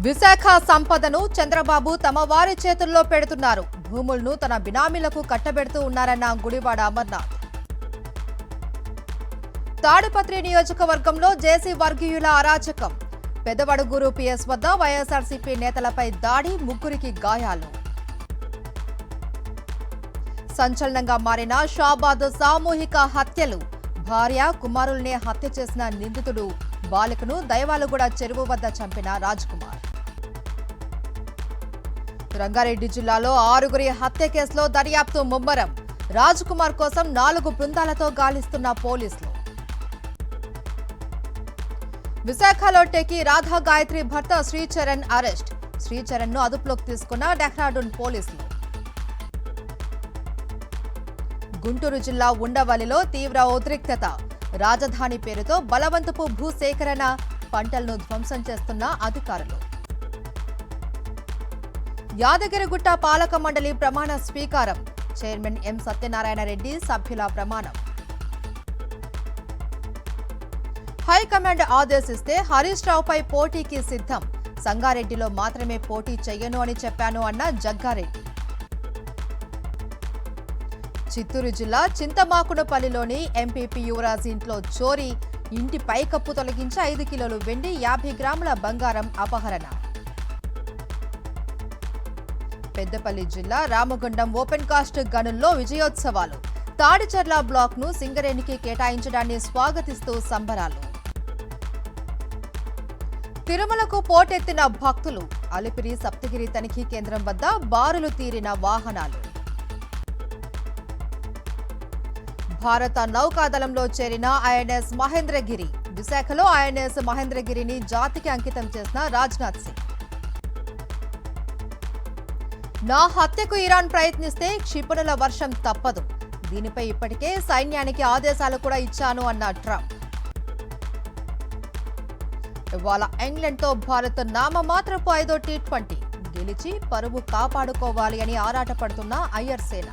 విశాఖ సంపదను చంద్రబాబు తమ వారి చేతుల్లో పెడుతున్నారు. భూములను తన బినామీలకు కట్టబెడుతూ ఉన్నారన్న గుడివాడ అమర్నాథ్. తాడిపత్రి నియోజకవర్గంలో జేసీ వర్గీయుల అరాచకం. పెదవడుగూరు పిఎస్ వద్ద వైఎస్ఆర్సీపీ నేతలపై దాడి, ముగ్గురికి గాయాలు. సంచలనంగా మారిన షాబాద్ సామూహిక హత్యలు. భార్య, కుమారుల్నే హత్య చేసిన నిందితుడు బాలికను దైవాలగూడ చెరువు వద్ద చంపిన రాజ్ కుమార్. రంగారెడ్డి జిల్లాలో 6గురి హత్య కేసులో దర్యాప్తు ముమ్మరం. రాజ్ కుమార్ కోసం 4 బృందాలతో గాలిస్తున్న పోలీసులు. విశాఖలో టెకి రాధా గాయత్రి భర్త శ్రీచరణ్ అరెస్ట్. శ్రీచరణ్ ను అదుపులోకి తీసుకున్న డెహ్రాడూన్ పోలీసులు. గుంటూరు జిల్లా ఉండవల్లిలో తీవ్ర ఉద్రిక్తత. రాజధాని పేరుతో బలవంతపు భూసేకరణ, పంటలను ధ్వంసం చేస్తున్న అధికారులు. యాదగిరిగుట్ట పాలక మండలి ప్రమాణ స్వీకారం. చైర్మన్ ఎం సత్యనారాయణ రెడ్డి సభ్యుల ప్రమాణం. హైకమాండ్ ఆదేశిస్తే హరీష్ రావుపై పోటీకి సిద్ధం. సంగారెడ్డిలో మాత్రమే పోటీ చెయ్యను అని చెప్పాను అన్న జగ్గారెడ్డి. చిత్తూరు జిల్లా చింతమాకునపల్లిలోని ఎంపీపీ యువరాజ్ ఇంట్లో చోరీ. ఇంటి పైకప్పు తొలగించి 5 కిలోలు వెండి, 50 గ్రాముల బంగారం అపహరణ. పెద్దపల్లి జిల్లా రామగుండం ఓపెన్ కాస్ట్ గనుల్లో విజయోత్సవాలు. తాడిచర్ల బ్లాక్ ను సింగరేణికి కేటాయించడాన్ని స్వాగతిస్తూ సంబరాలు. తిరుమలకు పోటెత్తిన భక్తులు. అలిపిరి సప్తగిరి తనిఖీ కేంద్రం వద్ద బారులు తీరిన వాహనాలు. భారత నౌకాదళంలో చేరిన ఐఎన్ఎస్ మహేంద్రగిరి. విశాఖలో ఐఎన్ఎస్ మహేంద్రగిరిని జాతికి అంకితం చేసిన రాజ్నాథ్ సింగ్. నా హత్యకు ఇరాన్ ప్రయత్నిస్తే క్షిపణుల వర్షం తప్పదు. దీనిపై ఇప్పటికే సైన్యానికి ఆదేశాలు కూడా ఇచ్చాను అన్న ట్రంప్. ఇవాళ ఇంగ్లాండ్తో భారత్ నామమాత్రపు 5వ టీ20 గెలిచి పరువు కాపాడుకోవాలి అని ఆరాటపడుతున్న అయ్యర్ సేన.